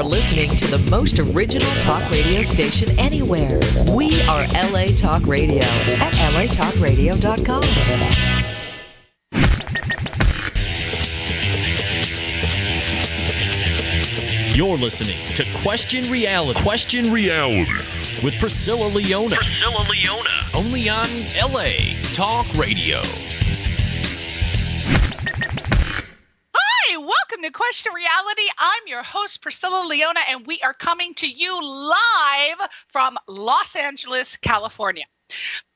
are listening to the most original talk radio station anywhere. We are LA Talk Radio at latalkradio.com. You're listening to Question Reality. Question Reality with Priscilla Leona. Priscilla Leona. Only on LA Talk Radio. Hi, welcome to Question Reality. I'm your host, Priscilla Leona, and we are coming to you live from Los Angeles, California.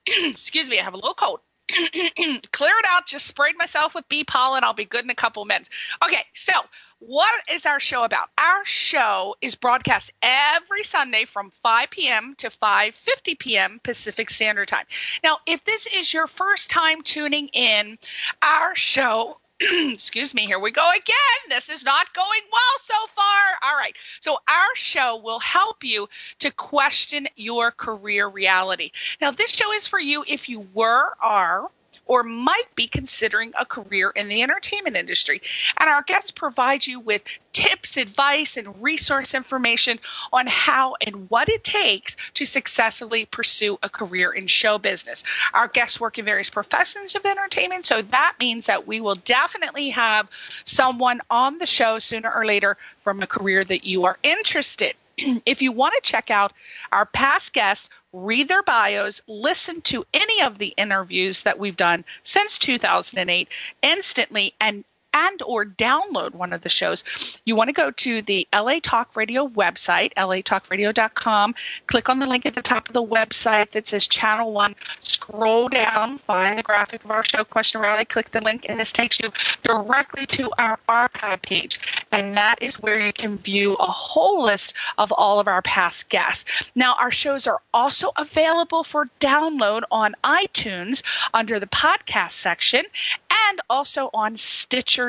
Excuse me, I have a little cold. Clear it out, just sprayed myself with bee pollen. I'll be good in a couple of minutes. Okay, so what is our show about? Our show is broadcast every Sunday from 5 p.m. to 5:50 p.m. Pacific Standard Time. Now, if this is your first time tuning in, our show excuse me, here we go again. This is not going well so far. All right. So our show will help you to question your career reality. Now, this show is for you if you were, are, or might be considering a career in the entertainment industry. And our guests provide you with tips, advice, and resource information on how and what it takes to successfully pursue a career in show business. Our guests work in various professions of entertainment, so that means that we will definitely have someone on the show sooner or later from a career that you are interested in. If you want to check out our past guests, read their bios, listen to any of the interviews that we've done since 2008 instantly, and or download one of the shows, you want to go to the LA Talk Radio website, latalkradio.com. Click on the link at the top of the website that says Channel 1. Scroll down, find the graphic of our show, Question Reality. Click the link, and this takes you directly to our archive page. And that is where you can view a whole list of all of our past guests. Now, our shows are also available for download on iTunes under the podcast section and also on Stitcher.com.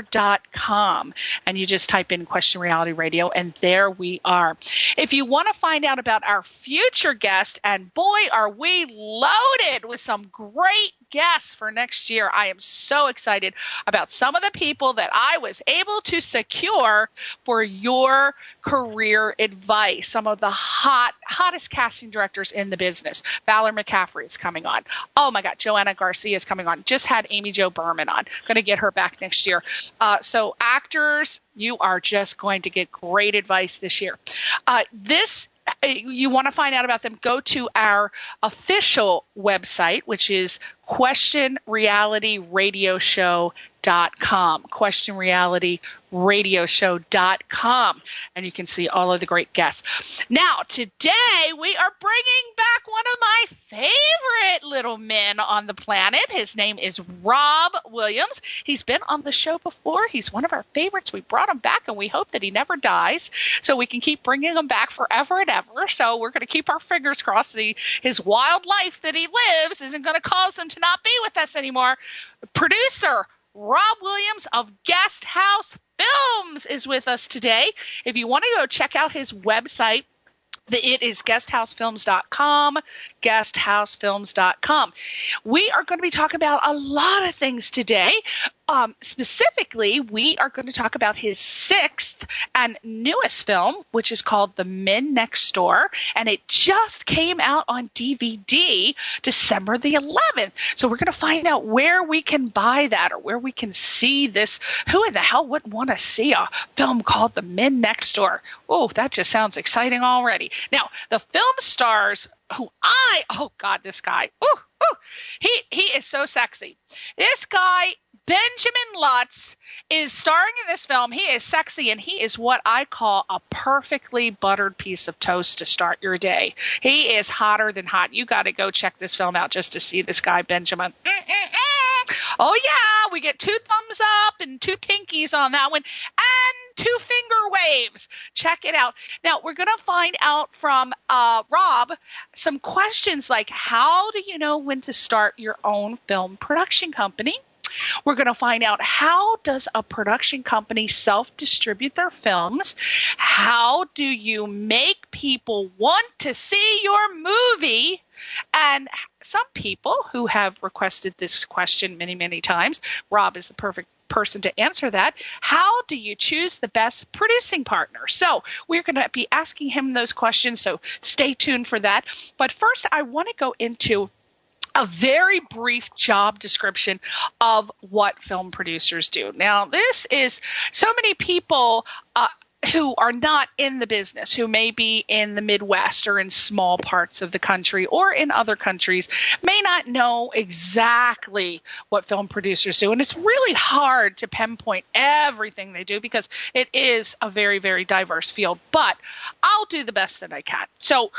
And you just type in Question Reality Radio, and there we are. If you want to find out about our future guest, and boy, are we loaded with some great guests for next year. I am so excited about some of the people that I was able to secure for your career advice. Some of the hottest casting directors in the business. Valor McCaffrey is coming on. Oh my God, Joanna Garcia is coming on. Just had Amy Jo Berman on. Going to get her back next year. So actors, you are just going to get great advice this year. You want to find out about them, go to our official website, which is questionrealityradioshow.com, questionrealityradioshow.com, and you can see all of the great guests. Now, today we are bringing back one of my favorite little men on the planet. His name is Rob Williams. He's been on the show before. He's one of our favorites. We brought him back, and we hope that he never dies, so we can keep bringing him back forever and ever. So we're going to keep our fingers crossed that his wild life that he lives isn't going to cause him to not be with us anymore. Producer Rob Williams of Guest House Films is with us today. If you want to go check out his website, it is guesthousefilms.com, guesthousefilms.com. We are going to be talking about a lot of things today. Specifically, we are going to talk about his sixth and newest film, which is called The Men Next Door, and it just came out on DVD December the 11th. So we're going to find out where we can buy that or where we can see this. Who in the hell wouldn't want to see a film called The Men Next Door? Oh, that just sounds exciting already. Now, the film stars this guy, he is so sexy. This guy, Benjamin Lutz, is starring in this film. He is sexy, and he is what I call a perfectly buttered piece of toast to start your day. He is hotter than hot. You got to go check this film out just to see this guy, Benjamin. Oh, yeah, we get 2 thumbs up and 2 pinkies on that one, and 2 finger waves. Check it out. Now, we're going to find out from Rob some questions like, how do you know when to start your own film production company? We're going to find out, how does a production company self-distribute their films? How do you make people want to see your movie? And some people who have requested this question many, many times, Rob is the perfect person to answer that. How do you choose the best producing partner? So we're going to be asking him those questions, so stay tuned for that. But first, I want to go into a very brief job description of what film producers do. Now, this is so many people who are not in the business, who may be in the Midwest or in small parts of the country or in other countries, may not know exactly what film producers do. And it's really hard to pinpoint everything they do because it is a very, very diverse field. But I'll do the best that I can. So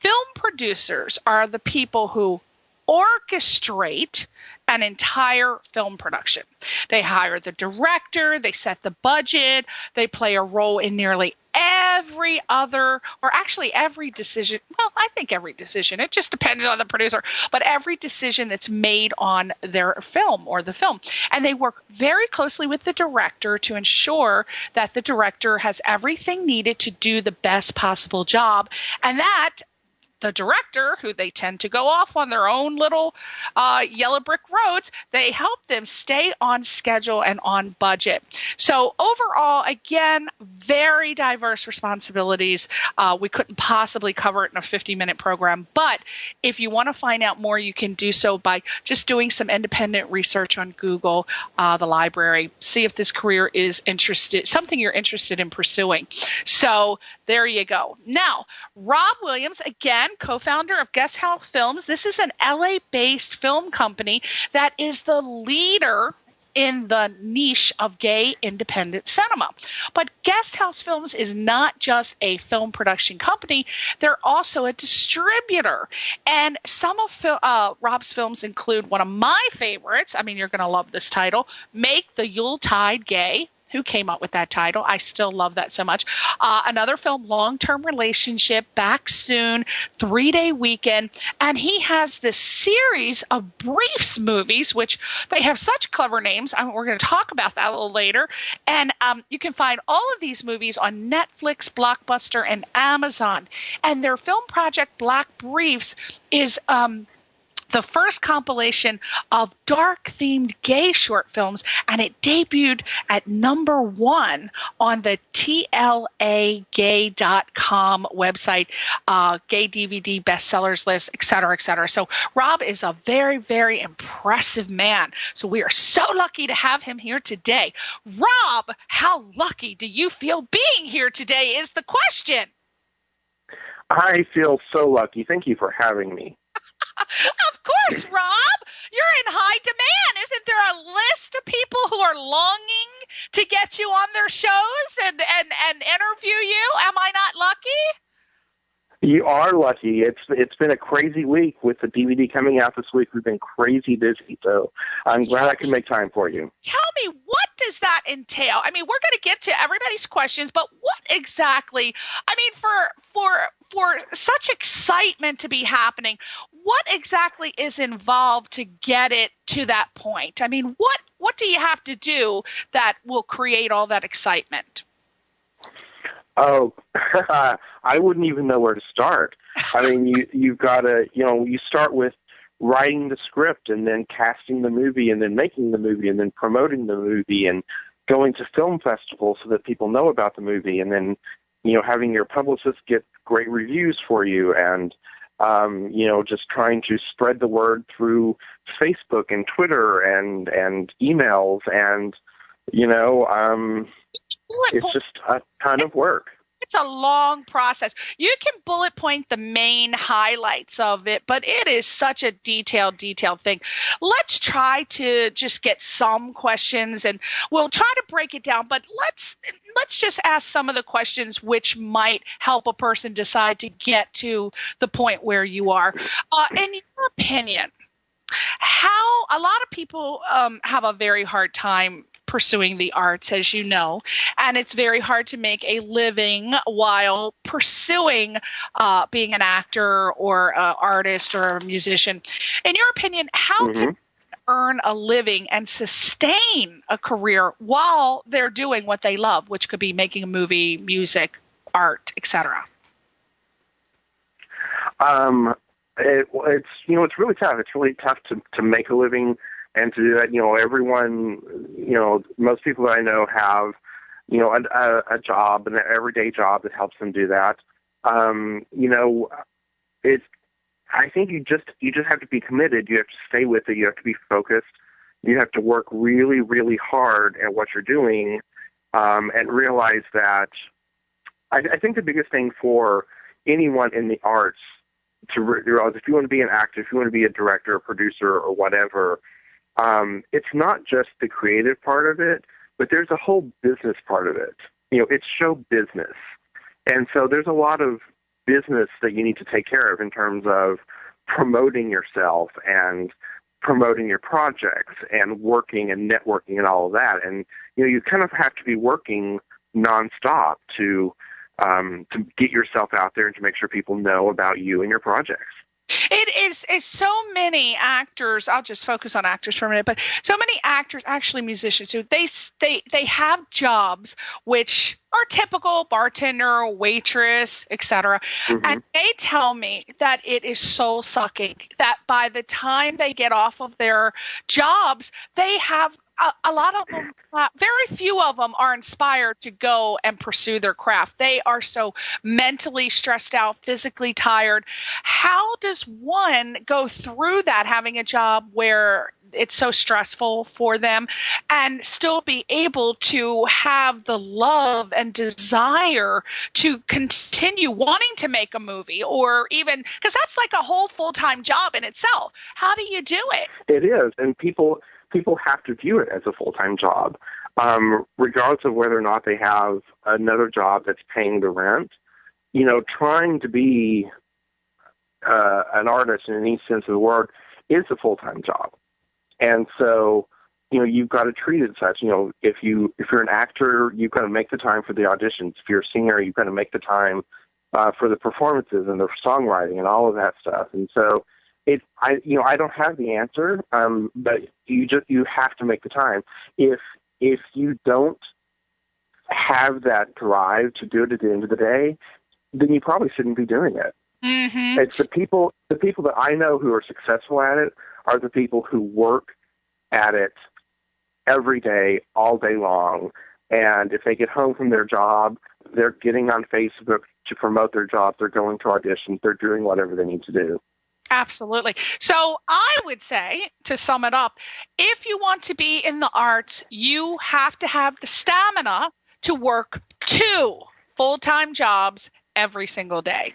film producers are the people who orchestrate an entire film production. They hire the director, they set the budget, they play a role in nearly every other, or actually every decision. Well, I think every decision, it just depends on the producer, but every decision that's made on their film or the film. And they work very closely with the director to ensure that the director has everything needed to do the best possible job, and that the director, who they tend to go off on their own little yellow brick roads, they help them stay on schedule and on budget. So overall, again, very diverse responsibilities. We couldn't possibly cover it in a 50-minute program, but if you want to find out more, you can do so by just doing some independent research on Google, the library, see if this career is something you're interested in pursuing. So there you go. Now, Rob Williams, again, co-founder of Guest House Films. This is an LA-based film company that is the leader in the niche of gay independent cinema. But Guest House Films is not just a film production company. They're also a distributor. And some of Rob's films include one of my favorites. I mean, you're going to love this title, Make the Yuletide Gay. Who came up with that title? I still love that so much. Another film, Long-Term Relationship, Back Soon, 3-Day Weekend. And he has this series of briefs movies, which they have such clever names. We're going to talk about that a little later. And you can find all of these movies on Netflix, Blockbuster, and Amazon. And their film project, Black Briefs, is the first compilation of dark-themed gay short films, and it debuted at #1 on the TLAgay.com website, gay DVD bestsellers list, et cetera, et cetera. So Rob is a very, very impressive man. So we are so lucky to have him here today. Rob, how lucky do you feel being here today is the question. I feel so lucky. Thank you for having me. Of course, Rob. You're in high demand. Isn't there a list of people who are longing to get you on their shows and interview you? Am I not lucky? You are lucky. It's been a crazy week with the DVD coming out this week. We've been crazy busy, so I'm glad I can make time for you. Tell me, what does that entail? I mean, we're going to get to everybody's questions, but what exactly? I mean, for such excitement to be happening, what exactly is involved to get it to that point? I mean, what do you have to do that will create all that excitement? Oh, I wouldn't even know where to start. I mean, you've got to, you start with writing the script and then casting the movie and then making the movie and then promoting the movie and going to film festivals so that people know about the movie and then, having your publicist get great reviews for you and, just trying to spread the word through Facebook and Twitter and emails and, it's just a ton of work. It's a long process. You can bullet point the main highlights of it, but it is such a detailed thing. Let's try to just get some questions, and we'll try to break it down, but let's just ask some of the questions which might help a person decide to get to the point where you are. In your opinion, how a lot of people have a very hard time pursuing the arts, as you know, and it's very hard to make a living while pursuing being an actor or an artist or a musician. In your opinion, how can earn a living and sustain a career while they're doing what they love, which could be making a movie, music, art, etc.? It's really tough. It's really tough to make a living and to do that. Everyone, most people that I know have, a job, an everyday job that helps them do that. I think you just have to be committed. You have to stay with it. You have to be focused. You have to work really, really hard at what you're doing, and realize that I think the biggest thing for anyone in the arts to realize, if you want to be an actor, if you want to be a director, a producer, or whatever, it's not just the creative part of it, but there's a whole business part of it. It's show business. And so there's a lot of business that you need to take care of in terms of promoting yourself and promoting your projects and working and networking and all of that. And, you kind of have to be working nonstop to get yourself out there and to make sure people know about you and your projects. It is so many actors. I'll just focus on actors for a minute, but so many actors, actually musicians, who they have jobs which are typical: bartender, waitress, etc. Mm-hmm. And they tell me that it is soul sucking. That by the time they get off of their jobs, they have a lot of them, very few of them are inspired to go and pursue their craft. They are so mentally stressed out, physically tired. How does one go through that, having a job where it's so stressful for them, and still be able to have the love and desire to continue wanting to make a movie, or even, because that's like a whole full-time job in itself. How do you do it? It is, and people have to view it as a full-time job, regardless of whether or not they have another job that's paying the rent. Trying to be an artist in any sense of the word is a full-time job. And so, you've got to treat it as such. If you're an actor, you've got to make the time for the auditions. If you're a singer, you've got to make the time for the performances and the songwriting and all of that stuff. And so, I don't have the answer, but you have to make the time. If you don't have that drive to do it at the end of the day, then you probably shouldn't be doing it. Mm-hmm. It's the people that I know who are successful at it are the people who work at it every day, all day long. And if they get home from their job, they're getting on Facebook to promote their job. They're going to auditions. They're doing whatever they need to do. Absolutely. So I would say, to sum it up, if you want to be in the arts, you have to have the stamina to work 2 full-time jobs every single day.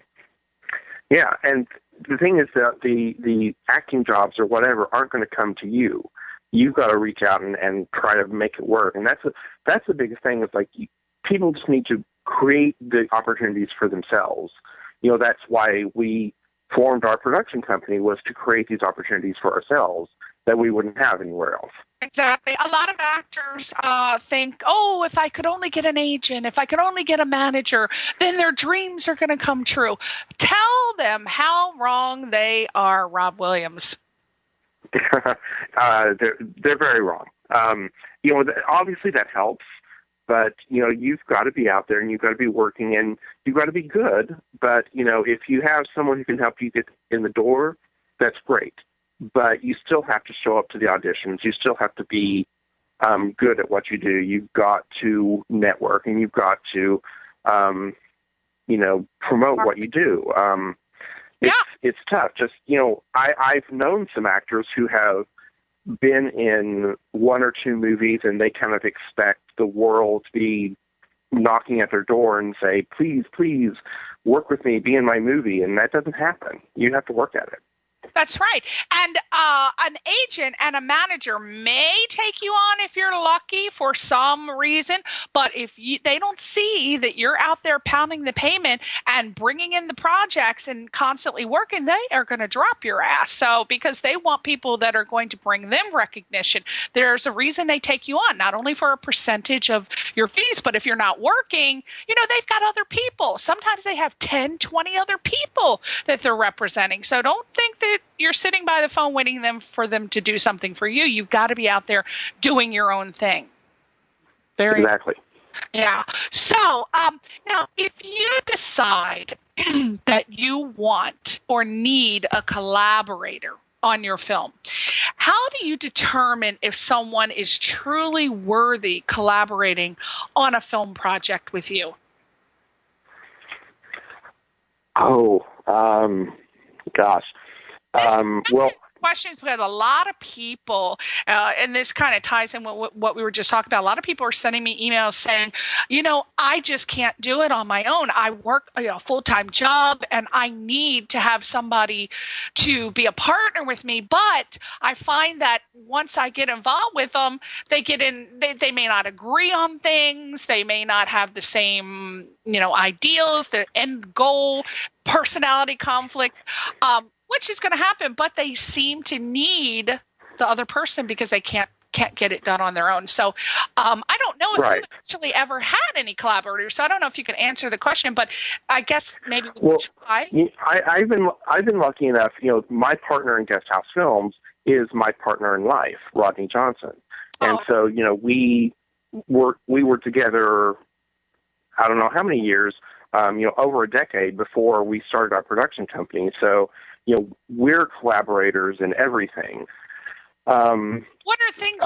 Yeah, and the thing is that the acting jobs or whatever aren't going to come to you. You've got to reach out and try to make it work. And that's the biggest thing, is like people just need to create the opportunities for themselves. That's why we formed our production company, was to create these opportunities for ourselves that we wouldn't have anywhere else. Exactly. A lot of actors think, if I could only get an agent, if I could only get a manager, then their dreams are going to come true. Tell them how wrong they are, Rob Williams. They're very wrong. Obviously that helps. But, you've got to be out there and you've got to be working and you've got to be good. But, if you have someone who can help you get in the door, that's great. But you still have to show up to the auditions. You still have to be good at what you do. You've got to network and you've got to, promote what you do. It's tough. Just, I've known some actors who have been in 1 or 2 movies and they kind of expect the world to be knocking at their door and say, please work with me, be in my movie. And that doesn't happen. You have to work at it. That's right. And an agent and a manager may take you on if you're lucky for some reason, but if they don't see that you're out there pounding the pavement and bringing in the projects and constantly working, they are going to drop your ass. So because they want people that are going to bring them recognition, there's a reason they take you on, not only for a percentage of your fees, but if you're not working, they've got other people. Sometimes they have 10, 20 other people that they're representing. So don't think that you're sitting by the phone waiting for them to do something for you. You've got to be out there doing your own thing. Exactly. Yeah. So now, if you decide that you want or need a collaborator on your film, how do you determine if someone is truly worthy collaborating on a film project with you? Oh, gosh. Well, questions with a lot of people, and this kind of ties in with what we were just talking about. A lot of people are sending me emails saying, I just can't do it on my own. I work a full-time job, and I need to have somebody to be a partner with me. But I find that once I get involved with them, they may not agree on things. They may not have the same, ideals, the end goal, personality conflicts. Which is going to happen, but they seem to need the other person because they can't get it done on their own. So I don't know if you actually ever had any collaborators. So I don't know if you can answer the question, but I guess maybe we can try. I've been lucky enough. My partner in Guest House Films is my partner in life, Rodney Johnson, and so we were together. I don't know how many years. Over a decade before we started our production company. So. We're collaborators in everything. What are things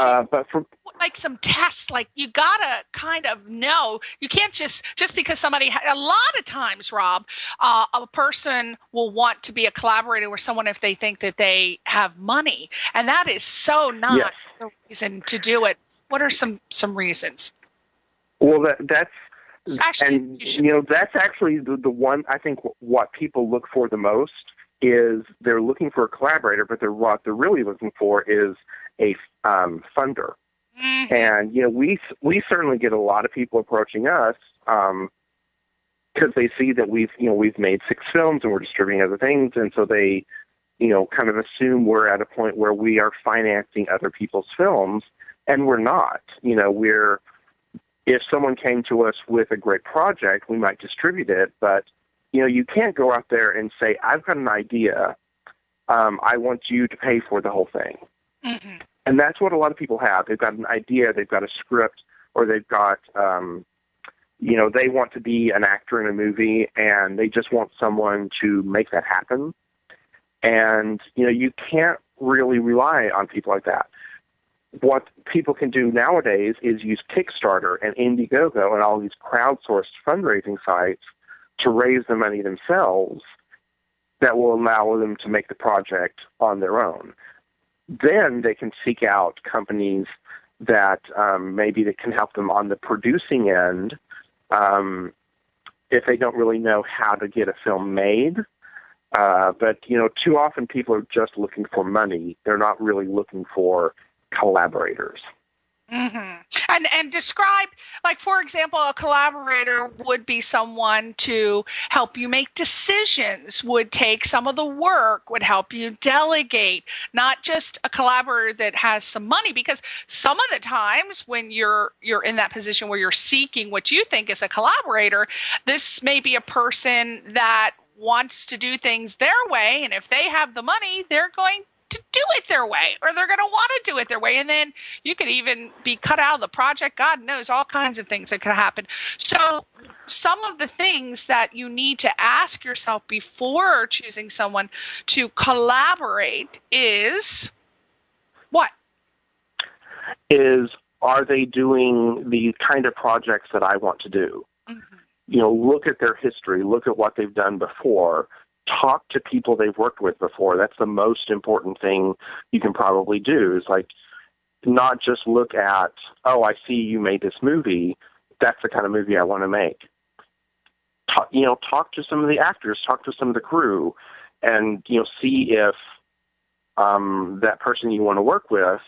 like some tests, like you gotta kind of know, you can't just because somebody, a lot of times, Rob, a person will want to be a collaborator with someone if they think that they have money. And that is so not the reason to do it. What are some reasons? Well, that's actually the one, I think what people look for the most is they're looking for a collaborator, but what they're really looking for is a funder. Mm-hmm. And we certainly get a lot of people approaching us because they see that we've made 6 films and we're distributing other things, and so they kind of assume we're at a point where we are financing other people's films, and we're not. If someone came to us with a great project, we might distribute it, but you can't go out there and say, I've got an idea. I want you to pay for the whole thing. Mm-hmm. And that's what a lot of people have. They've got an idea, they've got a script, or they've got, they want to be an actor in a movie, and they just want someone to make that happen. And, you can't really rely on people like that. What people can do nowadays is use Kickstarter and Indiegogo and all these crowdsourced fundraising sites to raise the money themselves that will allow them to make the project on their own. Then they can seek out companies that maybe that can help them on the producing end if they don't really know how to get a film made. But too often people are just looking for money. They're not really looking for collaborators. Mm-hmm. And describe, like, for example, a collaborator would be someone to help you make decisions, would take some of the work, would help you delegate, not just a collaborator that has some money, because some of the times when you're in that position where you're seeking what you think is a collaborator, this may be a person that wants to do things their way, and if they have the money, they're going to do it their way, or they're going to want to do it their way. And then you could even be cut out of the project. God knows, all kinds of things that could happen. So some of the things that you need to ask yourself before choosing someone to collaborate is what? Are they doing the kind of projects that I want to do? Mm-hmm. Look at their history, look at what they've done before. Talk to people they've worked with before. That's the most important thing you can probably do, is like not just look at, I see you made this movie. That's the kind of movie I want to make. Talk to some of the actors, talk to some of the crew, and, see if that person you want to work with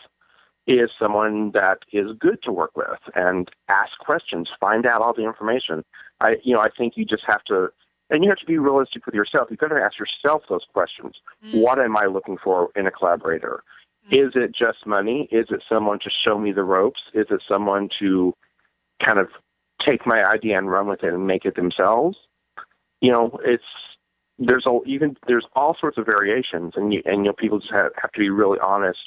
is someone that is good to work with, and ask questions, find out all the information. I think you just have to, and you have to be realistic with yourself. You've got to ask yourself those questions. Mm-hmm. What am I looking for in a collaborator? Mm-hmm. Is it just money? Is it someone to show me the ropes? Is it someone to kind of take my idea and run with it and make it themselves? there's all sorts of variations, and people just have to be really honest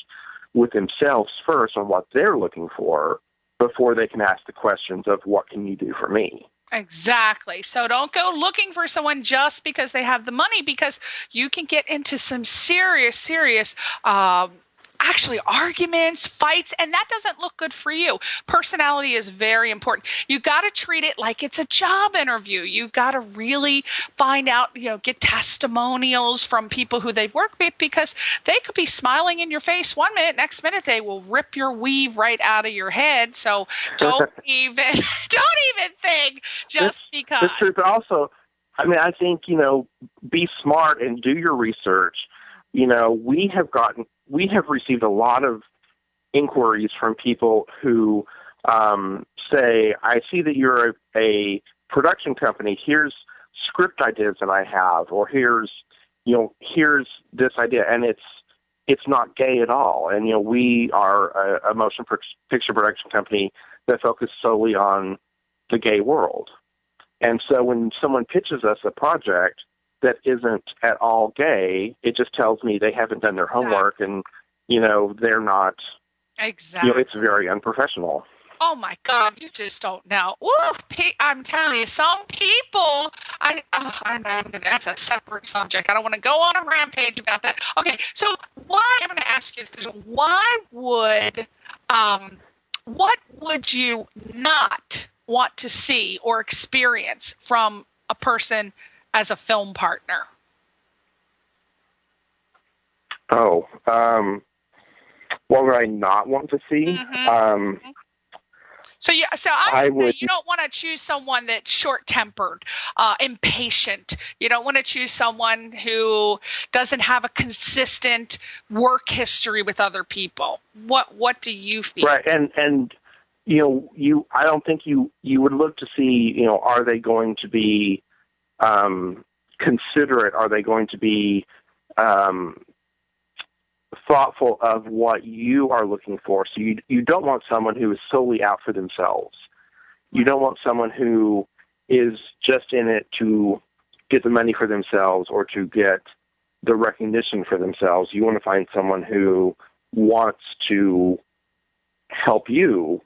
with themselves first on what they're looking for before they can ask the questions of what can you do for me. Exactly. So don't go looking for someone just because they have the money, because you can get into some serious actually arguments, fights, and that doesn't look good for you. Personality is very important. You got to treat it like it's a job interview. You got to really find out, get testimonials from people who they've worked with, because they could be smiling in your face one minute, next minute they will rip your weave right out of your head. So don't even think just because. That's true, but also, I think, be smart and do your research. We have received a lot of inquiries from people who say, I see that you're a production company. Here's script ideas that I have, or here's this idea, and it's not gay at all. And, we are a motion picture production company that focuses solely on the gay world. And so when someone pitches us a project that isn't at all gay, it just tells me they haven't done their homework, and, they're not, exactly. It's very unprofessional. Oh my God, you just don't know. Ooh, I'm telling you, some people, that's a separate subject. I don't want to go on a rampage about that. Okay, so why I'm going to ask you is, what would you not want to see or experience from a person as a film partner? Oh, what would I not want to see? Mm-hmm. So I would, you don't want to choose someone that's short-tempered, impatient. You don't want to choose someone who doesn't have a consistent work history with other people. What do you feel? Right, and I don't think you would look to see, are they going to be considerate? Are they going to be thoughtful of what you are looking for? So you don't want someone who is solely out for themselves. You don't want someone who is just in it to get the money for themselves or to get the recognition for themselves. You want to find someone who wants to help you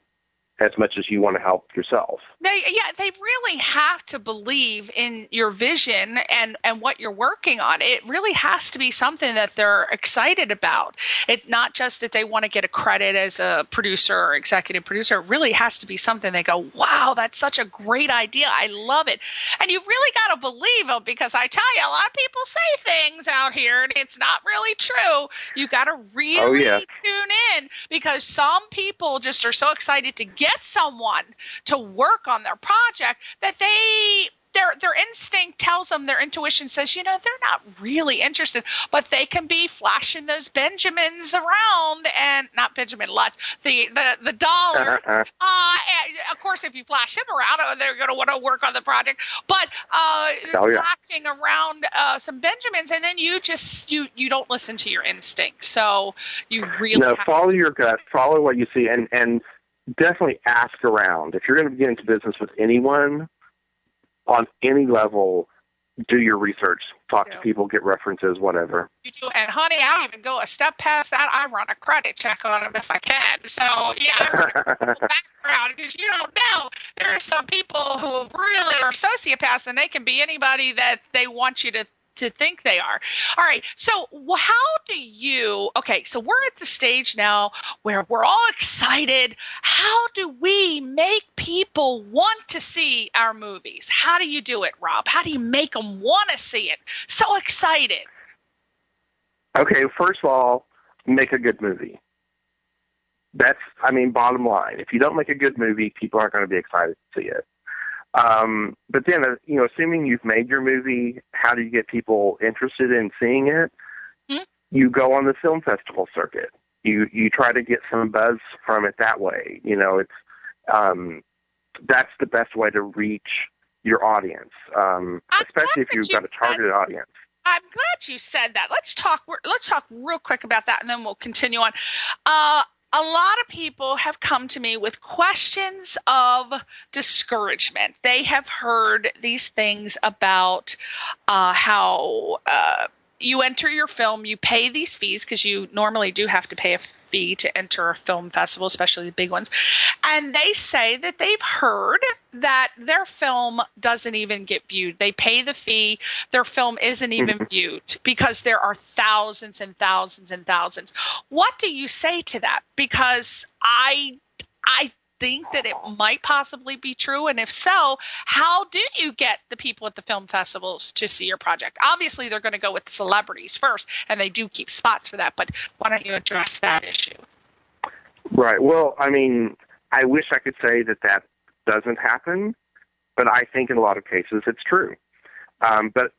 as much as you want to help yourself. They really have to believe in your vision and what you're working on. It really has to be something that they're excited about. It's not just that they want to get a credit as a producer or executive producer. It really has to be something they go, wow, that's such a great idea. I love it. And you've really got to believe them, because I tell you, a lot of people say things out here and it's not really true. You got to really tune in, because some people just are so excited to get someone to work on their project that their instinct tells them, their intuition says, they're not really interested, but they can be flashing those Benjamins around, and not Benjamin Lutz, the dollar. And of course, if you flash him around, they're going to want to work on the project. But flashing around some Benjamins, and then you don't listen to your instinct. So you really follow your gut, follow what you see, and definitely ask around. If you're going to get into business with anyone on any level, do your research. Talk to people, get references, whatever. You do, and honey, I'll even go a step past that. I run a credit check on them if I can. So I run a background, because you don't know. There are some people who really are sociopaths, and they can be anybody that they want you to think they are. All right. So so we're at the stage now where we're all excited. How do we make people want to see our movies? How do you do it, Rob? How do you make them want to see it? So excited. Okay. First of all, make a good movie. That's, bottom line. If you don't make a good movie, people aren't going to be excited to see it. But then, assuming you've made your movie, how do you get people interested in seeing it? Mm-hmm. You go on the film festival circuit. You try to get some buzz from it that way. It's that's the best way to reach your audience, especially if you've got a targeted audience. I'm glad you said that. Let's talk real quick about that, and then we'll continue on. a lot of people have come to me with questions of discouragement. They have heard these things about how you enter your film, you pay these fees, because you normally do have to pay a fee to enter a film festival, especially the big ones. And they say that they've heard that their film doesn't even get viewed. They pay the fee, their film isn't even viewed because there are thousands and thousands and thousands. What do you say to that? Because I think that it might possibly be true, and if so, how do you get the people at the film festivals to see your project? Obviously, they're going to go with celebrities first, and they do keep spots for that, but why don't you address that issue? Right. Well, I mean, I wish I could say that that doesn't happen, but I think in a lot of cases it's true. But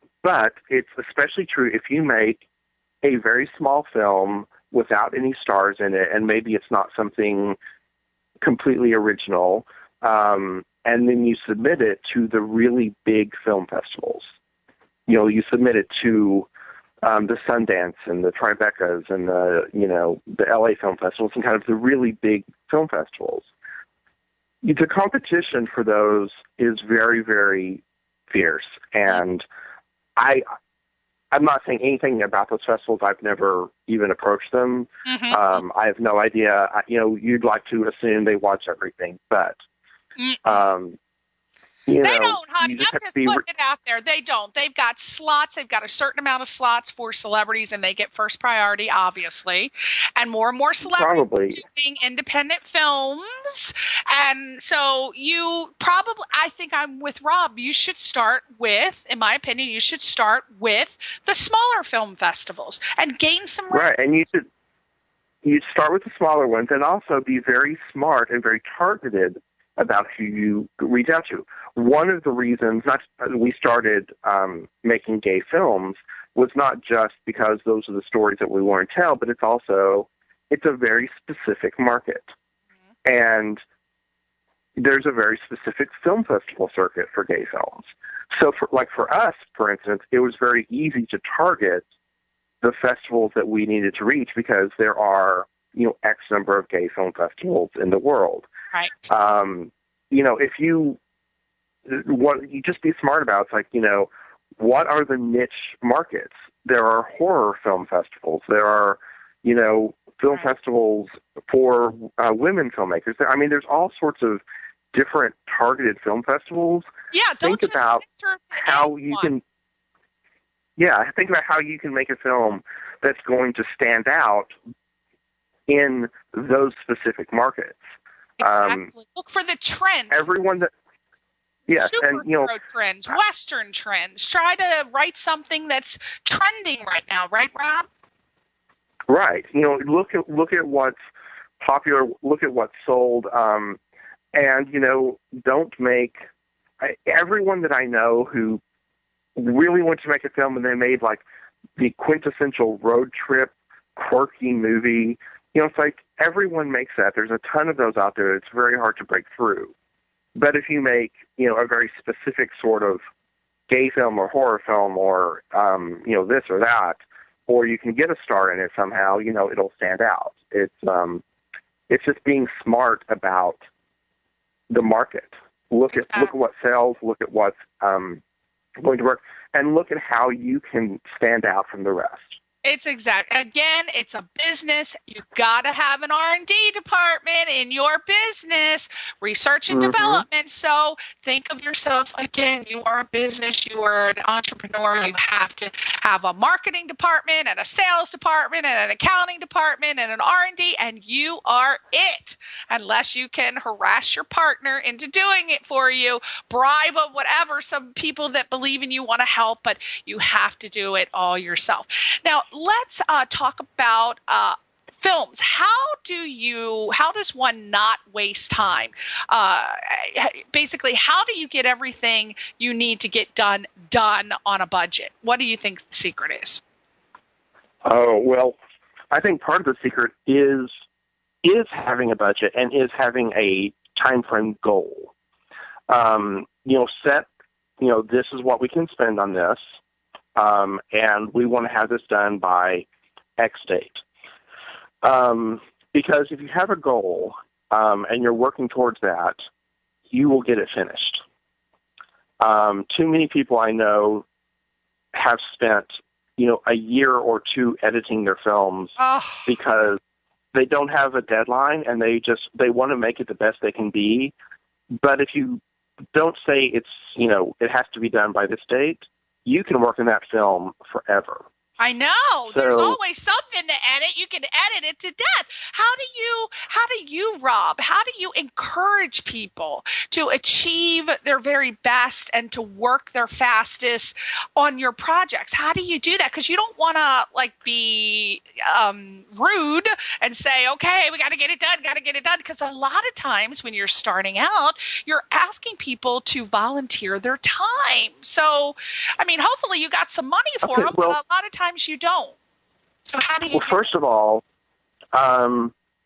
it's especially true if you make a very small film without any stars in it, and maybe it's not something completely original, and then you submit it to the really big film festivals. You know, you submit it to the Sundance and the Tribecas and the LA film festivals and kind of the really big film festivals. The competition for those is very, very fierce, and I'm not saying anything about those festivals. I've never even approached them. I have no idea. You'd like to assume they watch everything, but they don't, honey. I'm just putting it out there. They don't. They've got slots. They've got a certain amount of slots for celebrities, and they get first priority, obviously. And more celebrities are doing independent films. And so I think I'm with Rob. You should start with, in my opinion, the smaller film festivals and gain some. Right, and you'd start with the smaller ones and also be very smart and very targeted about who you reach out to. One of the reasons we started making gay films was not just because those are the stories that we want to tell, but it's a very specific market. And there's a very specific film festival circuit for gay films. So for us, for instance, it was very easy to target the festivals that we needed to reach because there are, X number of gay film festivals in the world. Right. If you just be smart about it's like, what are the niche markets? There are horror film festivals. There are, film festivals for women filmmakers. There's all sorts of different targeted film festivals. Yeah, think about how you can. Yeah, think about how you can make a film that's going to stand out in those specific markets. Exactly. Look for the trends. Everyone that, yes, superhero trends, Western trends. Try to write something that's trending right now, right, Rob? Right. Look at what's popular. Look at what's sold, and don't make everyone that I know who really wants to make a film and they made like the quintessential road trip, quirky movie. It's like everyone makes that. There's a ton of those out there. It's very hard to break through. But if you make, a very specific sort of gay film or horror film or, this or that, or you can get a star in it somehow, it'll stand out. It's just being smart about the market. Look at what sells, look at what's going to work, and look at how you can stand out from the rest. It's a business. You've got to have an R&D department in your business, research and development. So think of yourself, again, you are a business, you are an entrepreneur. You have to have a marketing department and a sales department and an accounting department and an R&D, and you are it. Unless you can harass your partner into doing it for you, bribe or whatever, some people that believe in you want to help, but you have to do it all yourself. Now, let's talk about films. How does one not waste time? Basically, how do you get everything you need to get done on a budget? What do you think the secret is? Oh, well, I think part of the secret is having a budget and is having a time frame goal. Set, this is what we can spend on this. And we want to have this done by X date. Because if you have a goal and you're working towards that, you will get it finished. Too many people I know have spent, a year or two editing their films because they don't have a deadline and they want to make it the best they can be. But if you don't say it has to be done by this date, you can work on that film forever. I know. There's always something to edit. You can edit it to death. How do you, Rob, how do you encourage people to achieve their very best and to work their fastest on your projects? How do you do that? Because you don't want to be rude and say, okay, we got to get it done. Because a lot of times when you're starting out, you're asking people to volunteer their time. So, hopefully you got some money for them, but a lot of times you don't. So how do you? Well, first of all,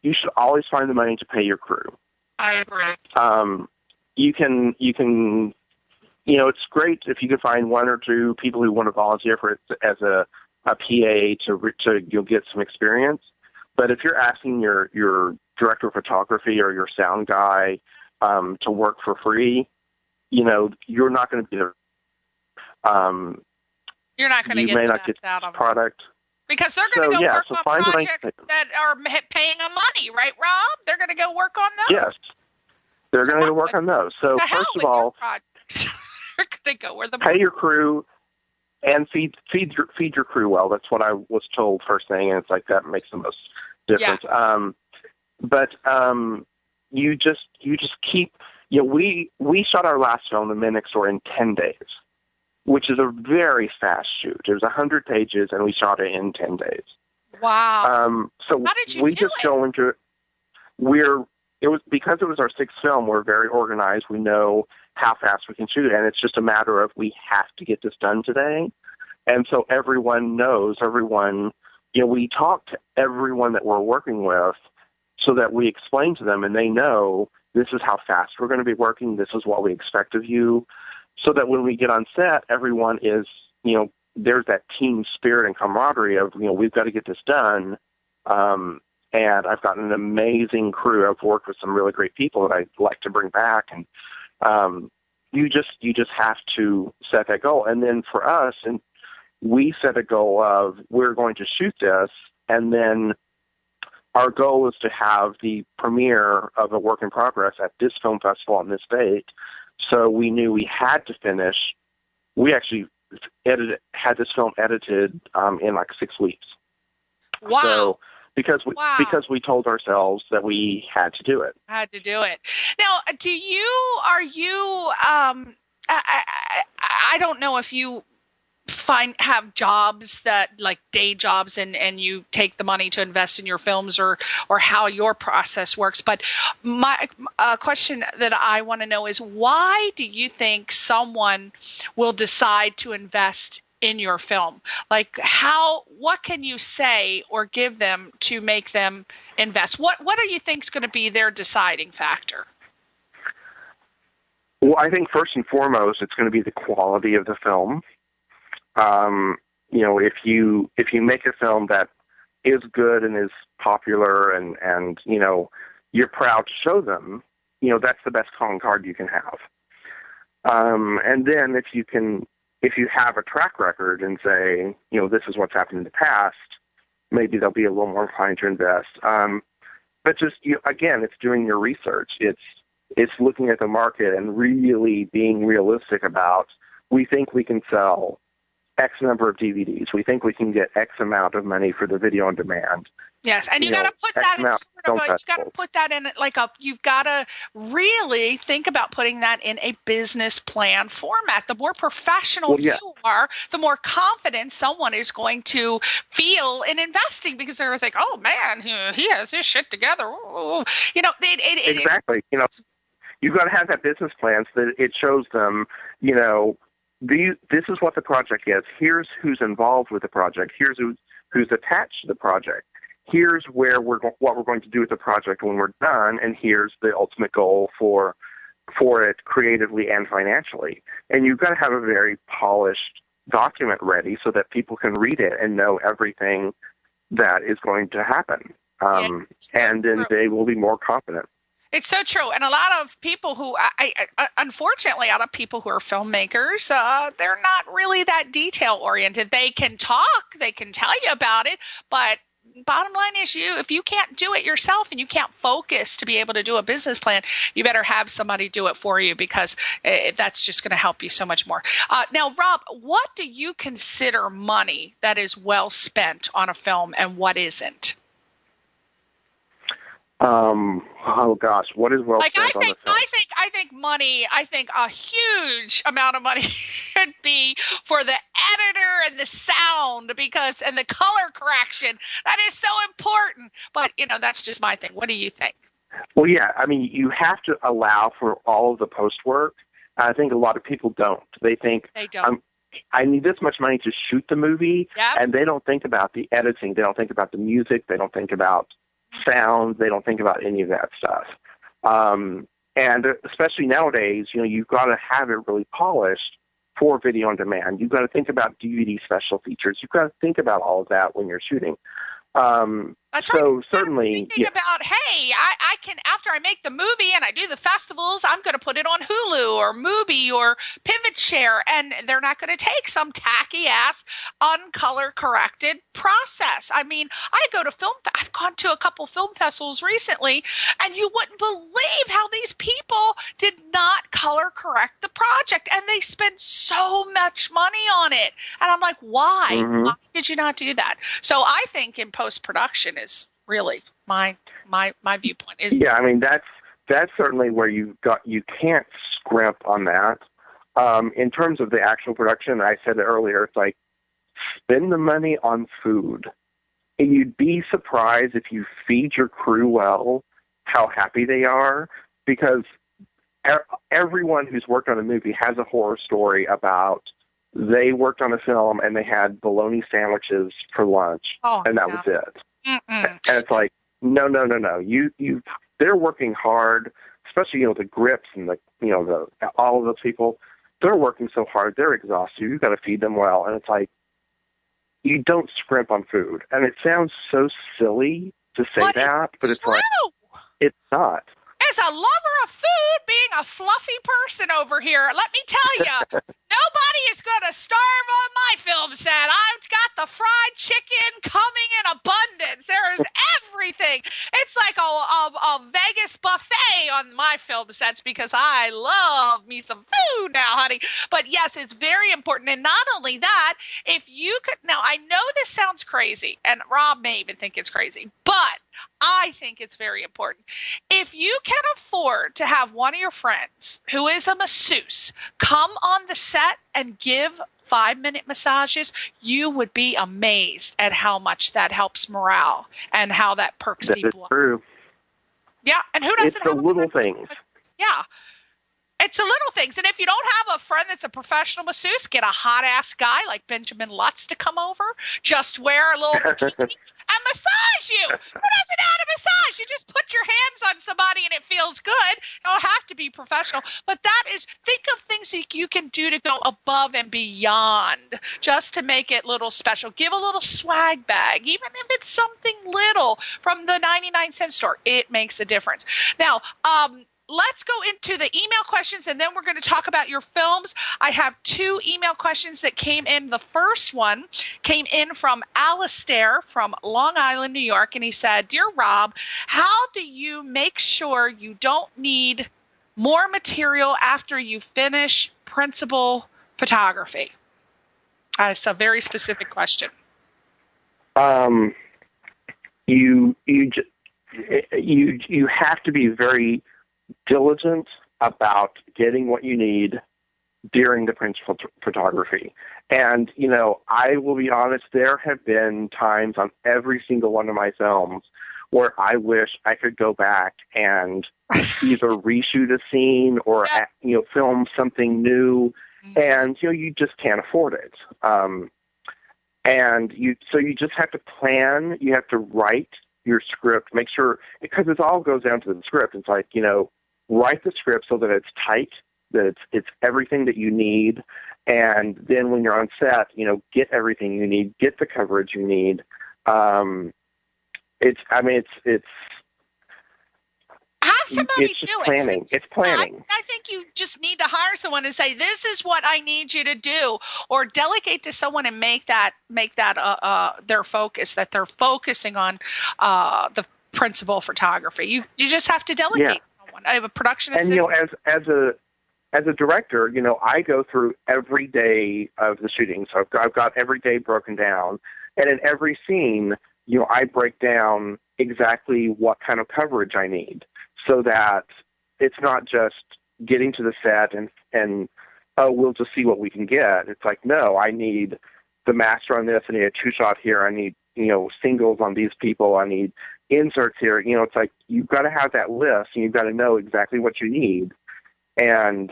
you should always find the money to pay your crew. I agree. You can. It's great if you can find one or two people who want to volunteer for it as a PA to get some experience. But if you're asking your director of photography or your sound guy to work for free, you're not going to be there. You're not going to get the best get out of product. Because they're going to go work on projects that are paying them money, right, Rob? They're going to go work on those? Yes. They're going to go work on those. So first of all, they're going to go where the pay your crew and feed your crew well. That's what I was told first thing, and it's like that makes the most difference. Yeah. But you just keep. We shot our last film, The Men Next Door, in 10 days. Which is a very fast shoot. It was 100 pages, and we shot it in 10 days. Wow. So how did you we do just it? go into it. Because it was our sixth film, we're very organized. We know how fast we can shoot it, and it's just a matter of we have to get this done today. And so everyone knows, we talk to everyone that we're working with so that we explain to them, and they know this is how fast we're going to be working, this is what we expect of you. So that when we get on set, everyone is, there's that team spirit and camaraderie of, we've got to get this done. And I've got an amazing crew. I've worked with some really great people that I'd like to bring back. And you just have to set that goal. And then for us, and we set a goal of we're going to shoot this, and then our goal is to have the premiere of a work in progress at this film festival on this date. So we knew we had to finish. We actually had this film edited in like 6 weeks. Wow. So because we told ourselves that we had to do it. Now, I don't know if you have jobs that like day jobs and you take the money to invest in your films or how your process works. But my question that I want to know is, why do you think someone will decide to invest in your film? Like what can you say or give them to make them invest? What do you think is going to be their deciding factor? Well, I think first and foremost, it's going to be the quality of the film. If you make a film that is good and is popular and you're proud to show them, that's the best calling card you can have. And then if you have a track record and say, this is what's happened in the past, maybe they'll be a little more inclined to invest. But just, again, it's doing your research. It's looking at the market and really being realistic about, we think we can sell X number of DVDs. We think we can get X amount of money for the video on demand. Yes, and you got to put that in you've got to really think about putting that in a business plan format. The more professional you are, the more confident someone is going to feel in investing, because they're going to think, oh man, he has his shit together. Exactly. You've got to have that business plan so that it shows them, this is what the project is. Here's who's involved with the project. Here's who's attached to the project. Here's what we're going to do with the project when we're done, and here's the ultimate goal for it creatively and financially. And you've got to have a very polished document ready so that people can read it and know everything that is going to happen. and then they will be more confident. It's so true. And a lot of people who, unfortunately, a lot of people who are filmmakers, they're not really that detail oriented. They can talk, they can tell you about it, but bottom line is if you can't do it yourself and you can't focus to be able to do a business plan, you better have somebody do it for you, because that's just going to help you so much more. Now, Rob, what do you consider money that is well spent on a film and what isn't? Oh gosh, what is well spent on the film? I think money. I think a huge amount of money should be for the editor and the sound, and the color correction. That is so important. But that's just my thing. What do you think? Well, yeah, I mean, you have to allow for all of the post work. I think a lot of people don't. They think I need this much money to shoot the movie, and they don't think about the editing. They don't think about the music. They don't think about sound. They don't think about any of that stuff. And especially nowadays, you've got to have it really polished for video on demand. You've got to think about DVD special features. You've got to think about all of that when you're shooting. So certainly, thinking about, hey, I can, after I make the movie and I do the festivals, I'm going to put it on Hulu or Mubi or Pivot Share, and they're not going to take some tacky ass uncolor corrected process. I mean, I've gone to a couple film festivals recently, and you wouldn't believe how these people did not color correct the project, and they spent so much money on it. And I'm like, why? Mm-hmm. Why did you not do that? So I think in post-production is really my viewpoint. I mean, that's certainly where you can't scrimp on that. In terms of the actual production, I said it earlier, it's like, spend the money on food. And you'd be surprised if you feed your crew well, how happy they are, because everyone who's worked on a movie has a horror story about they worked on a film and they had bologna sandwiches for lunch, and that was it. Mm-mm. And it's like, no. They're working hard, especially the grips and all of those people. They're working so hard, they're exhausted. You've got to feed them well, and it's like, you don't scrimp on food. And it sounds so silly to say that, but it's true. Like, it's not. As a lover of food, being a fluffy person over here, let me tell you, nobody is going to starve on my film set. I've got the fried chicken coming in abundance. There is everything. It's like a Vegas buffet on my film sets, because I love me some food now, honey. But yes, it's very important. And not only that, if you could, now I know this sounds crazy, and Rob may even think it's crazy, but I think it's very important. If you can afford to have one of your friends who is a masseuse come on the set and give 5-minute massages, you would be amazed at how much that helps morale and how that perks people up. That is true. Yeah, and who doesn't It's the little things. Yeah. It's the little things. And if you don't have a friend that's a professional masseuse, get a hot-ass guy like Benjamin Lutz to come over. Just wear a little bikini and massage you. Who doesn't know how to massage? You just put your hands on somebody and it feels good. You don't have to be professional. But think of things that you can do to go above and beyond just to make it a little special. Give a little swag bag, even if it's something little from the 99-cent store. It makes a difference. Now, let's go into the email questions, and then we're going to talk about your films. I have 2 email questions that came in. The first one came in from Alistair from Long Island, New York, and he said, "Dear Rob, how do you make sure you don't need more material after you finish principal photography?" It's a very specific question. You have to be very diligent about getting what you need during the principal photography. And, I will be honest, there have been times on every single one of my films where I wish I could go back and either reshoot a scene or, film something new. And, you just can't afford it. So you just have to plan. You have to write your script, make sure, because it all goes down to the script. It's like, write the script so that it's tight, that it's everything that you need, and then when you're on set, get everything you need, get the coverage you need, it's have somebody it's just do planning. it. It's planning. I think you just need to hire someone and say, this is what I need you to do, or delegate to someone and make that their focus, that they're focusing on the principal photography. You just have to delegate to someone. I have a production assistant. And as a director, I go through every day of the shooting. So I've got every day broken down, and in every scene, I break down exactly what kind of coverage I need, so that it's not just getting to the set and we'll just see what we can get. It's like, no, I need the master on this. I need a 2-shot here. I need, singles on these people. I need inserts here. It's like, you've got to have that list, and you've got to know exactly what you need. And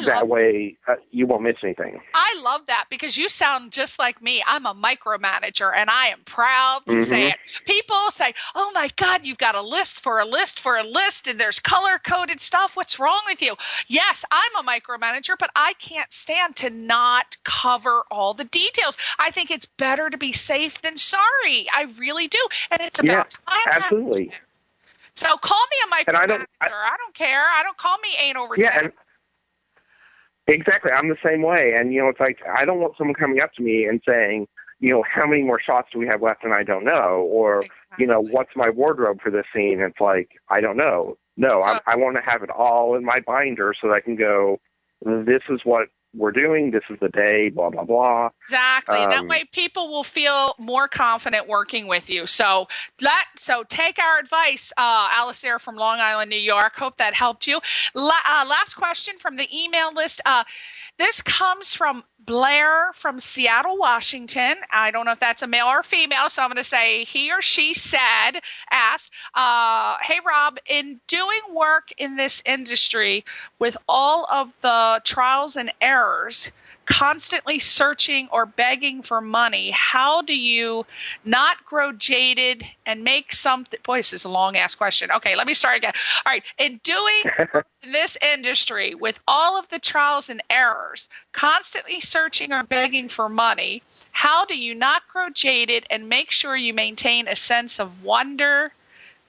that way you won't miss anything. I love that, because you sound just like me. I'm a micromanager, and I am proud to say it. People say, oh, my God, you've got a list for a list for a list, and there's color-coded stuff. What's wrong with you? Yes, I'm a micromanager, but I can't stand to not cover all the details. I think it's better to be safe than sorry. I really do. And it's about time. Absolutely. So call me a micromanager. I don't care. Call me anal retention. Exactly. I'm the same way. And, it's like, I don't want someone coming up to me and saying, how many more shots do we have left and I don't know? Or, what's my wardrobe for this scene? It's like, I don't know. No, I want to have it all in my binder so that I can go, this is what we're doing, this is the day, blah, blah, blah. Exactly. That way people will feel more confident working with you. So take our advice, Alice there from Long Island, New York. Hope that helped you. Last question from the email list. This comes from Blair from Seattle, Washington. I don't know if that's a male or female, so I'm going to say he or she asked, hey, Rob, in doing work in this industry with all of the trials and errors, constantly searching or begging for money, how do you not grow jaded and make something? Boy, this is a long-ass question. Okay, let me start again. All right, in doing this industry with all of the trials and errors, constantly searching or begging for money, how do you not grow jaded and make sure you maintain a sense of wonder,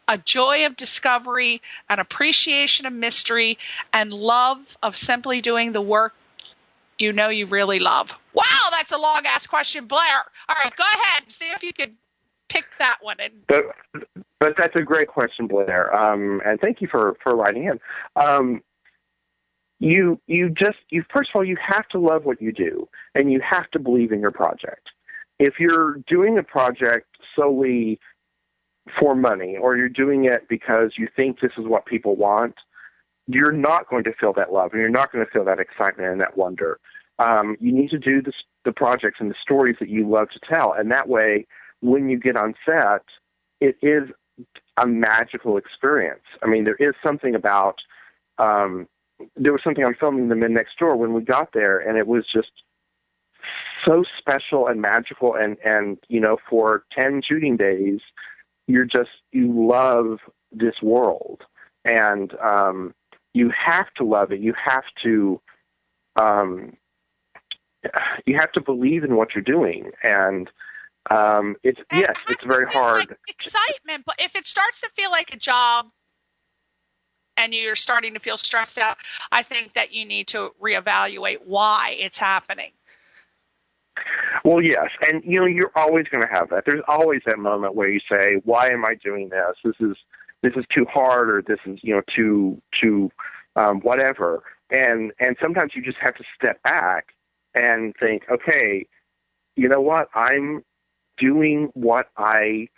a joy of discovery, an appreciation of mystery, and love of simply doing the work you really love? Wow, that's a long-ass question, Blair. All right, go ahead and see if you could pick that one. But that's a great question, Blair. And thank you for writing in. You first of all, you have to love what you do, and you have to believe in your project. If you're doing a project solely for money, or you're doing it because you think this is what people want, you're not going to feel that love, and you're not going to feel that excitement and that wonder. You need to do the projects and the stories that you love to tell, and that way, when you get on set, it is a magical experience. I mean, there is something about, there was something on filming The Men Next Door when we got there, and it was just so special and magical, and for 10 shooting days, you love this world, and you have to love it. You have to believe in what you're doing, and it's very hard. Like excitement, but if it starts to feel like a job and you're starting to feel stressed out, I think that you need to reevaluate why it's happening. Well, yes, and you're always going to have that. There's always that moment where you say, "Why am I doing this? This is too hard, or this is too whatever." And sometimes you just have to step back and think, "Okay, you know what? I'm doing what I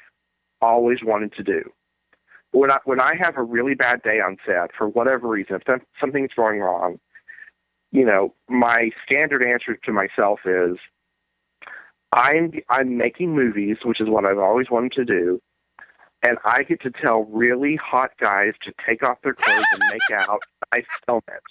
always wanted to do." When I have a really bad day on set for whatever reason, if something's going wrong, my standard answer to myself is, I'm making movies, which is what I've always wanted to do, and I get to tell really hot guys to take off their clothes and make out. I film it.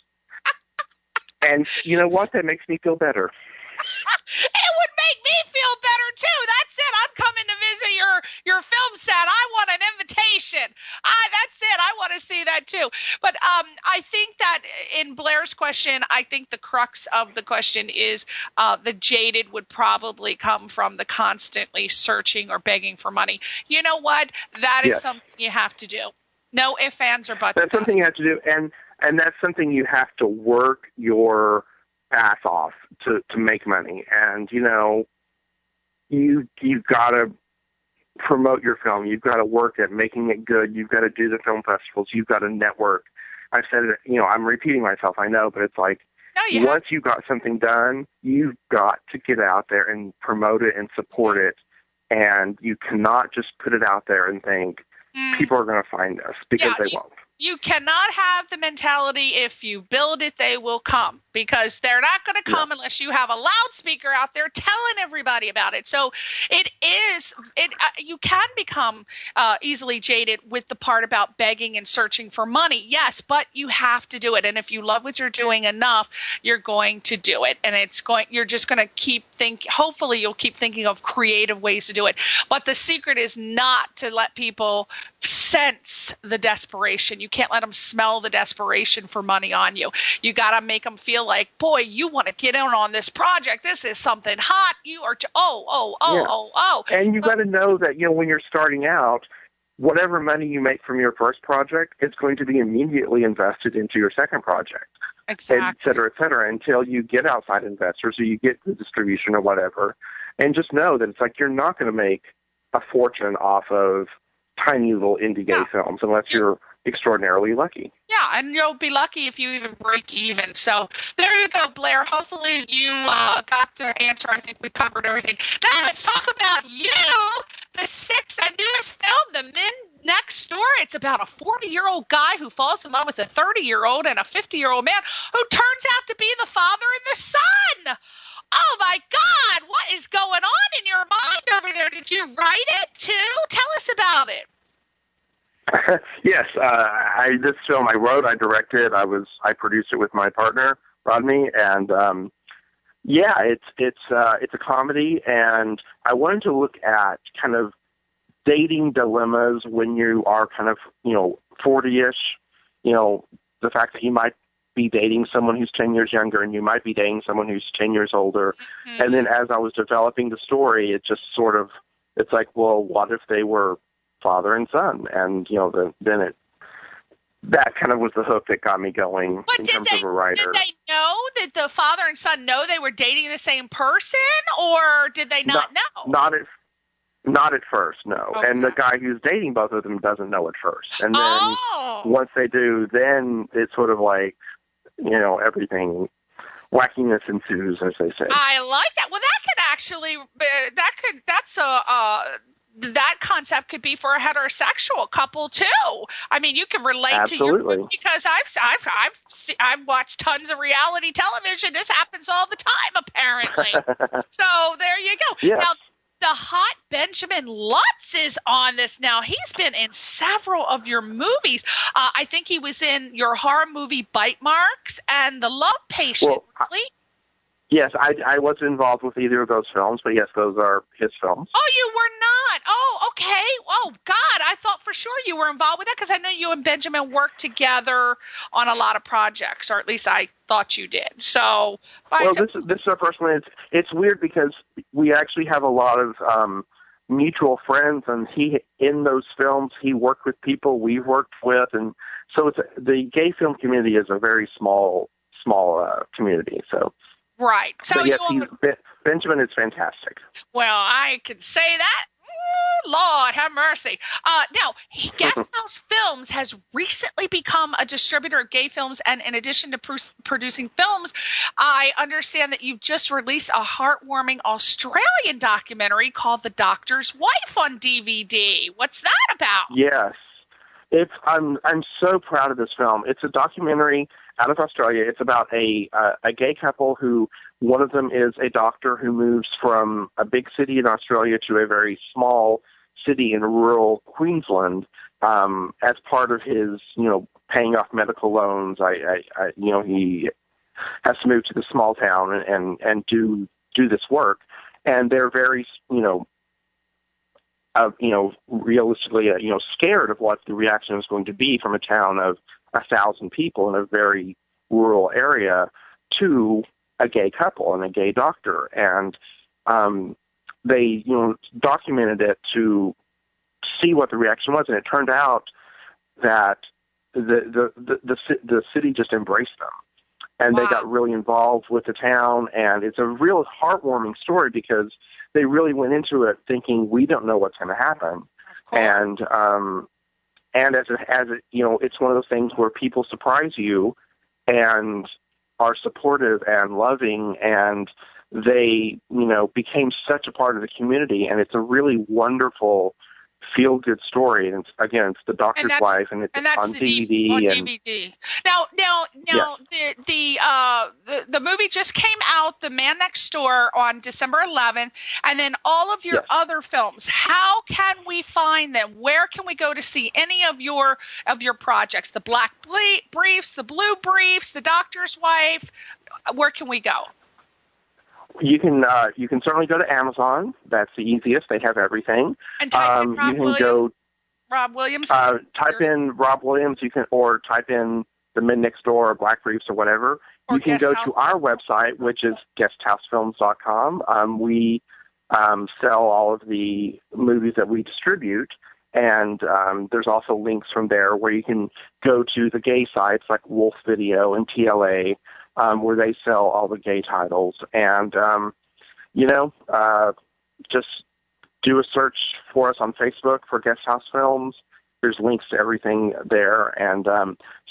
And you know what? That makes me feel better. It would make me feel better too. That's it. I'm coming to visit your film set. I want an invitation. That's it. I want to see that too. But I think that in Blair's question, I think the crux of the question is the jaded would probably come from the constantly searching or begging for money. You know what? That is something you have to do. No ifs, ands, or buts. That's something you have to do, and that's something you have to work your ass off to make money. And you've got to promote your film. You've got to work at making it good. You've got to do the film festivals. You've got to network. I've said it. I'm repeating myself. I know, but it's like once you've got something done, you've got to get out there and promote it and support it. And you cannot just put it out there and think people are going to find us, because they won't. You cannot have the mentality, if you build it, they will come, because they're not going to come unless you have a loudspeaker out there telling everybody about it. So you can become easily jaded with the part about begging and searching for money. Yes, but you have to do it. And if you love what you're doing enough, you're going to do it. And you're just going to keep hopefully you'll keep thinking of creative ways to do it. But the secret is not to let people sense the desperation. You can't let them smell the desperation for money on you. You got to make them feel like, boy, you want to get in on this project. This is something hot. You are, And you got to know that, when you're starting out, whatever money you make from your first project is going to be immediately invested into your second project. Exactly. Et cetera, until you get outside investors or you get the distribution or whatever. And just know that it's like you're not going to make a fortune off of tiny little indie gay films unless you're extraordinarily lucky. Yeah, and you'll be lucky if you even break even. So there you go, Blair. Hopefully you got the answer. I think we covered everything. Now let's talk about you, the newest film, The Men Next Door. It's about a 40-year-old guy who falls in love with a 30-year-old and a 50-year-old man who turns out to be the father and the son. Oh, my God. What is going on in your mind over there? Did you write it, too? Tell us about it. Yes, this film I wrote, I directed, I produced it with my partner Rodney, and it's a comedy, and I wanted to look at kind of dating dilemmas when you are kind of 40ish, the fact that you might be dating someone who's 10 years younger and you might be dating someone who's 10 years older, and then as I was developing the story, it just sort of it's like, well, what if they were father and son? And that kind of was the hook that got me going in terms of a writer. Did they know that the father and son know they were dating the same person, or did they not know? Not at first, no. Okay. And the guy who's dating both of them doesn't know at first. And then once they do, then it's sort of like, everything, wackiness ensues, as they say. I like that. Well, that could actually, that concept could be for a heterosexual couple too. I mean, you can relate to your, because I've watched tons of reality television. This happens all the time, apparently. So there you go. Yes. Now, the hot Benjamin Lutz is on this now. He's been in several of your movies. I think he was in your horror movie Bite Marks and The Love Patient. Well, yes, I wasn't involved with either of those films, but yes, those are his films. Oh, you were not? Oh, okay. Oh, God, I thought for sure you were involved with that because I know you and Benjamin worked together on a lot of projects, or at least I thought you did. So, this is our first one. It's weird because we actually have a lot of mutual friends, and in those films he worked with people we've worked with, and so the gay film community is a very small community. So. Right. So yes, Benjamin is fantastic. Well, I can say that. Lord have mercy. Now, Guest House Films has recently become a distributor of gay films, and in addition to producing films, I understand that you've just released a heartwarming Australian documentary called The Doctor's Wife on DVD. What's that about? Yes. I'm so proud of this film. It's a documentary out of Australia. It's about a gay couple who, one of them is a doctor who moves from a big city in Australia to a very small city in rural Queensland as part of his, paying off medical loans. He has to move to the small town and do this work. And they're very, realistically, scared of what the reaction was going to be from a town of 1,000 people in a very rural area to a gay couple and a gay doctor. And they, documented it to see what the reaction was, and it turned out that the city just embraced them, and Wow. they got really involved with the town. And it's a real heartwarming story because they really went into it thinking, we don't know what's going to happen. And as it's one of those things where people surprise you and are supportive and loving, and they, became such a part of the community. And it's a really wonderful, feel-good story. And it's the doctor's wife, and it's on DVD. DVD. Now, the movie just came out, The Man Next Door, on December 11th, and then all of your other films. How can we find them? Where can we go to see any of your projects? The Black Briefs, the Blue Briefs, The Doctor's Wife. Where can we go? You can certainly go to Amazon. That's the easiest. They have everything. And type in Rob Williams. Rob Williams. Type in Rob Williams. or type in The Men Next Door or Black Briefs or whatever. Or you can go to our website, which is guesthousefilms.com. We sell all of the movies that we distribute, and there's also links from there where you can go to the gay sites like Wolf Video and TLA, where they sell all the gay titles. And, just do a search for us on Facebook for Guest House Films. There's links to everything there. And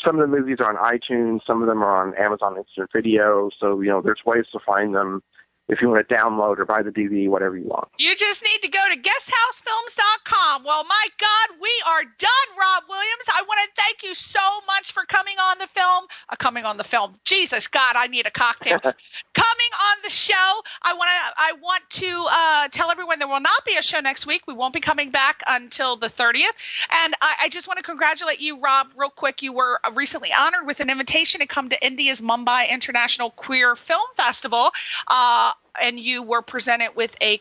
some of the movies are on iTunes. Some of them are on Amazon Instant Video. So, there's ways to find them if you want to download or buy the DVD, whatever you want. You just need to go to guesthousefilms.com. Well, my God, we are done, Rob Williams. I want to thank you so much for coming on the film. Jesus, God, I need a cocktail. Coming on the show. I want to tell everyone there will not be a show next week. We won't be coming back until the 30th. And I just want to congratulate you, Rob, real quick. You were recently honored with an invitation to come to India's Mumbai International Queer Film Festival. And you were presented with a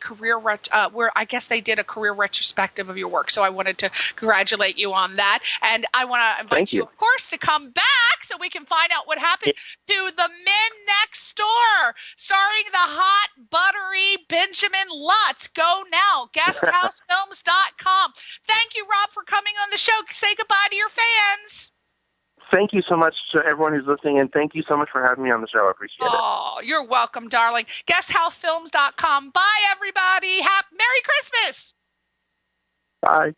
where I guess they did a career retrospective of your work. So I wanted to congratulate you on that. And I want to invite you, of course, to come back so we can find out what happened to The Men Next Door, starring the hot, buttery Benjamin Lutz. Go now, guesthousefilms.com. Thank you, Rob, for coming on the show. Say goodbye to your fans. Thank you so much to everyone who's listening, and thank you so much for having me on the show. I appreciate it. Oh, you're welcome, darling. Guesthousefilms.com. Bye, everybody. Merry Christmas. Bye.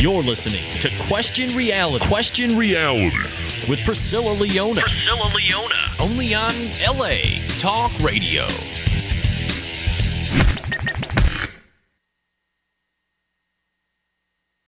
You're listening to Question Reality. Question Reality with Priscilla Leona. Only on LA Talk Radio.